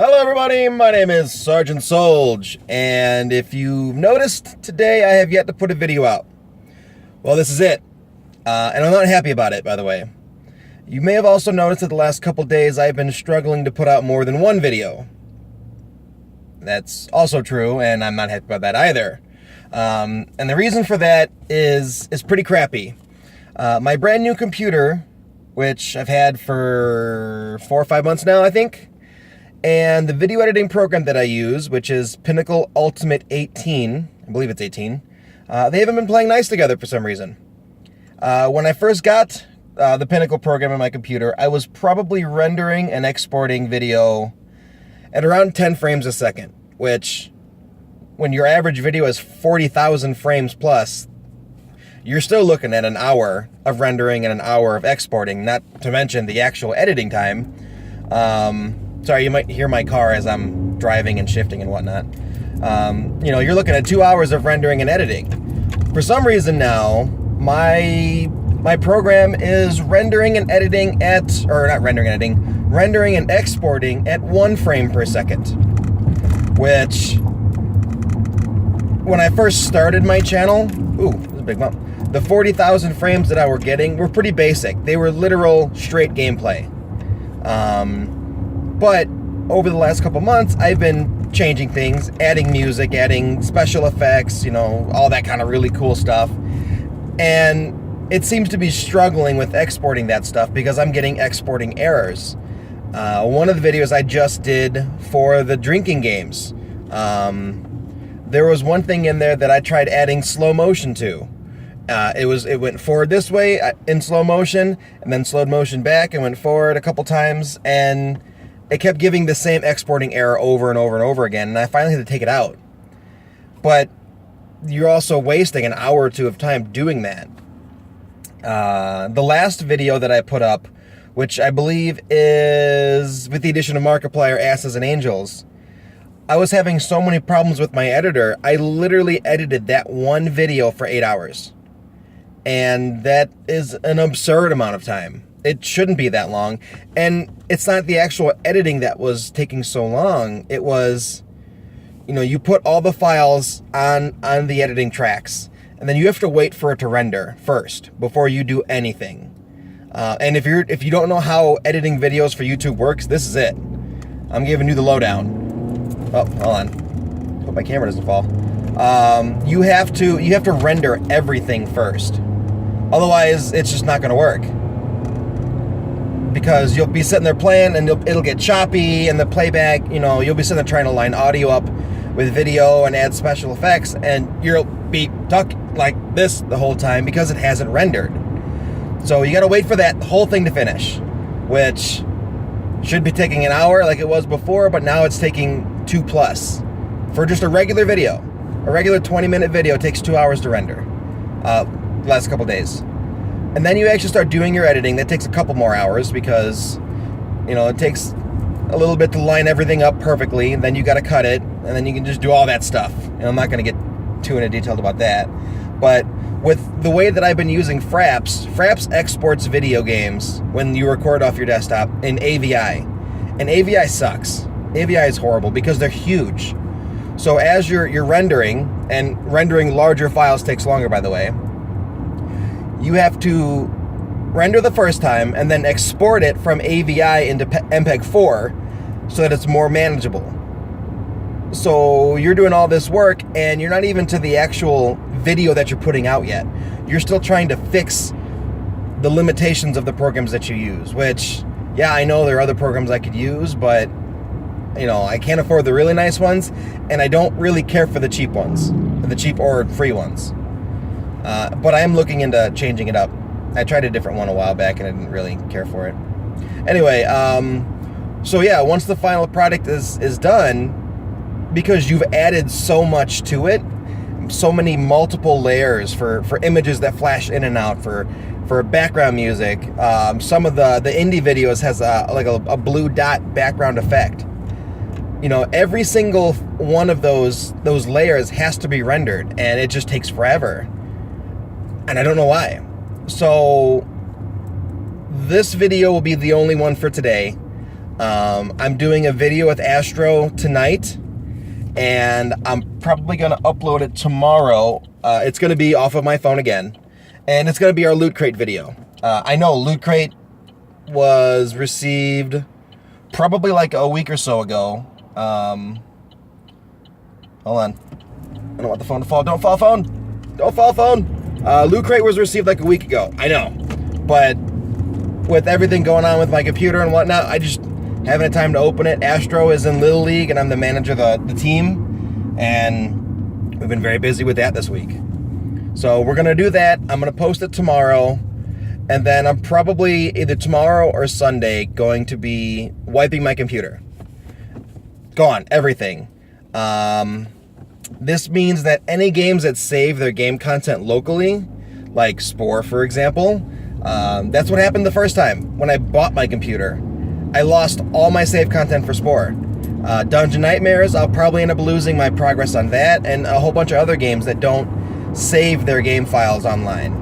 Hello everybody, my name is SGT Solj, and if you've noticed, today I have yet to put a video out. Well, this is it, and I'm not happy about it, by the way. You may have also noticed that the last couple days I've been struggling to put out more than one video. That's also true, and I'm not happy about that either. And the reason for that is pretty crappy. My brand new computer, which I've had for 4 or 5 months now, I think, and the video editing program that I use, which is Pinnacle Ultimate 18, I believe it's 18, they haven't been playing nice together for some reason. When I first got the Pinnacle program on my computer, I was probably rendering and exporting video at around 10 frames a second, which, when your average video is 40,000 frames plus, you're still looking at an hour of rendering and an hour of exporting, not to mention the actual editing time. Sorry, you might hear my car as I'm driving and shifting and whatnot. You're looking at 2 hours of rendering and editing. For some reason now, my program is rendering and editing at, or not rendering and editing, rendering and exporting at 1 frame per second. Which, when I first started my channel, ooh, this is a big bump. The 40,000 frames that I were getting were pretty basic. They were literal straight gameplay. But over the last couple months, I've been changing things, adding music, adding special effects, all that kind of really cool stuff. And it seems to be struggling with exporting that stuff because I'm getting exporting errors. One of the videos I just did for the drinking games, there was one thing in there that I tried adding slow motion to. It went forward this way in slow motion, and then slowed motion back and went forward a couple times, and it kept giving the same exporting error over and over and over again, and I finally had to take it out. But you're also wasting an hour or two of time doing that. The last video that I put up, which I believe is with the addition of Markiplier, Asses and Angels, I was having so many problems with my editor, I literally edited that one video for 8 hours. And that is an absurd amount of time. It shouldn't be that long. And it's not the actual editing that was taking so long. It was, you put all the files on the editing tracks, and then you have to wait for it to render first before you do anything. And if you don't know how editing videos for YouTube works, this is it. I'm giving you the lowdown. Oh, hold on. Hope my camera doesn't fall. You have to render everything first. Otherwise, it's just not going to work. Because you'll be sitting there playing and it'll get choppy, and the playback, you'll be sitting there trying to line audio up with video and add special effects, and you'll be stuck like this the whole time because it hasn't rendered. So you got to wait for that whole thing to finish, which should be taking an hour like it was before, but now it's taking 2+ for just a regular video. A regular 20-minute video takes 2 hours to render. The last couple days. And then you actually start doing your editing. That takes a couple more hours because, it takes a little bit to line everything up perfectly, and then you got to cut it, and then you can just do all that stuff. And I'm not going to get too into detail about that. But with the way that I've been using Fraps exports video games when you record off your desktop in AVI. And AVI sucks. AVI is horrible because they're huge. So as you're rendering, and rendering larger files takes longer, by the way, you have to render the first time and then export it from AVI into MPEG-4 so that it's more manageable. So you're doing all this work and you're not even to the actual video that you're putting out yet. You're still trying to fix the limitations of the programs that you use, which, yeah, I know there are other programs I could use, but I can't afford the really nice ones, and I don't really care for the cheap ones, the cheap or free ones. But I am looking into changing it up. I tried a different one a while back, and I didn't really care for it. Anyway, so yeah, once the final product is done, because you've added so much to it, so many multiple layers for images that flash in and out, for background music. Some of the indie videos has a blue dot background effect. Every single one of those layers has to be rendered, and it just takes forever. And I don't know why. So this video will be the only one for today. I'm doing a video with Astro tonight, and I'm probably going to upload it tomorrow. It's going to be off of my phone again, and it's going to be our Loot Crate video. I know Loot Crate was received probably like a week or so ago. Hold on. I don't want the phone to fall. Don't fall, phone. Don't fall, phone. Loot Crate was received like a week ago. I know. But with everything going on with my computer and whatnot, I just haven't had time to open it. Astro is in Little League, and I'm the manager of the team. And we've been very busy with that this week. So we're going to do that. I'm going to post it tomorrow. And then I'm probably either tomorrow or Sunday going to be wiping my computer. Gone. Everything. This means that any games that save their game content locally, like Spore, for example, that's what happened the first time when I bought my computer. I lost all my save content for Spore. Dungeon Nightmares, I'll probably end up losing my progress on that, and a whole bunch of other games that don't save their game files online.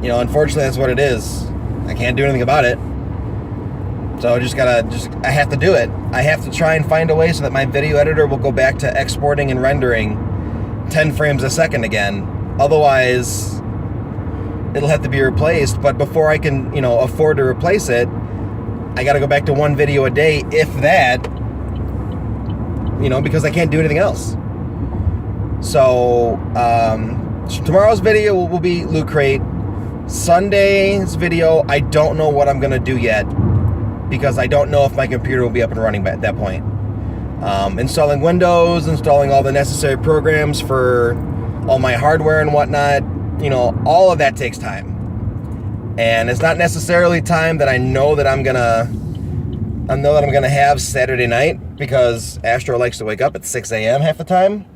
Unfortunately, that's what it is. I can't do anything about it. So I have to do it. I have to try and find a way so that my video editor will go back to exporting and rendering 10 frames a second again. Otherwise, it'll have to be replaced. But before I can, afford to replace it, I got to go back to one video a day, if that, because I can't do anything else. So, tomorrow's video will be Loot Crate. Sunday's video, I don't know what I'm going to do yet, because I don't know if my computer will be up and running at that point. Installing Windows, installing all the necessary programs for all my hardware and whatnot, all of that takes time. And it's not necessarily time that I know that I'm gonna have Saturday night, because Astro likes to wake up at 6 a.m. half the time.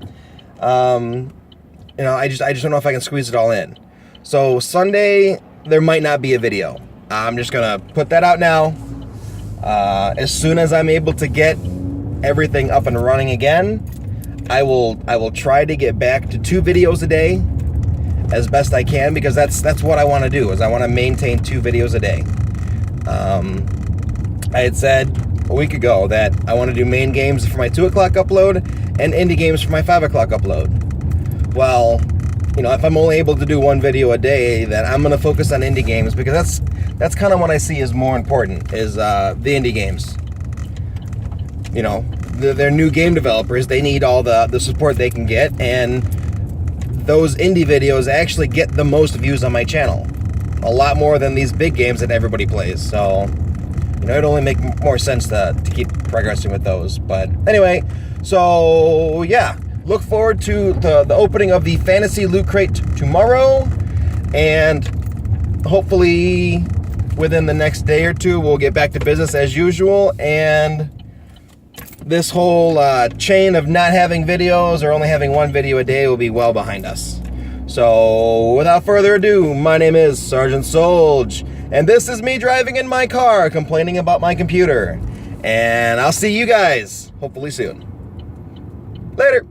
I just don't know if I can squeeze it all in. So Sunday, there might not be a video. I'm just gonna put that out now. As soon as I'm able to get everything up and running again, I will try to get back to 2 videos a day as best I can, because that's what I want to do, is I want to maintain 2 videos a day. I had said a week ago that I want to do main games for my 2 o'clock upload and indie games for my 5 o'clock upload. Well, if I'm only able to do 1 video a day, then I'm going to focus on indie games, because that's kind of what I see as more important, is the indie games. They're new game developers. They need all the support they can get, and those indie videos actually get the most views on my channel. A lot more than these big games that everybody plays. So, it'd only make more sense to keep progressing with those. But anyway, so yeah, look forward to the opening of the Fantasy Loot Crate tomorrow, and hopefully within the next day or 2 we'll get back to business as usual, and this whole chain of not having videos or only having 1 video a day will be well behind us. So without further ado, my name is Sergeant Solj, and this is me driving in my car complaining about my computer. And I'll see you guys hopefully soon. Later.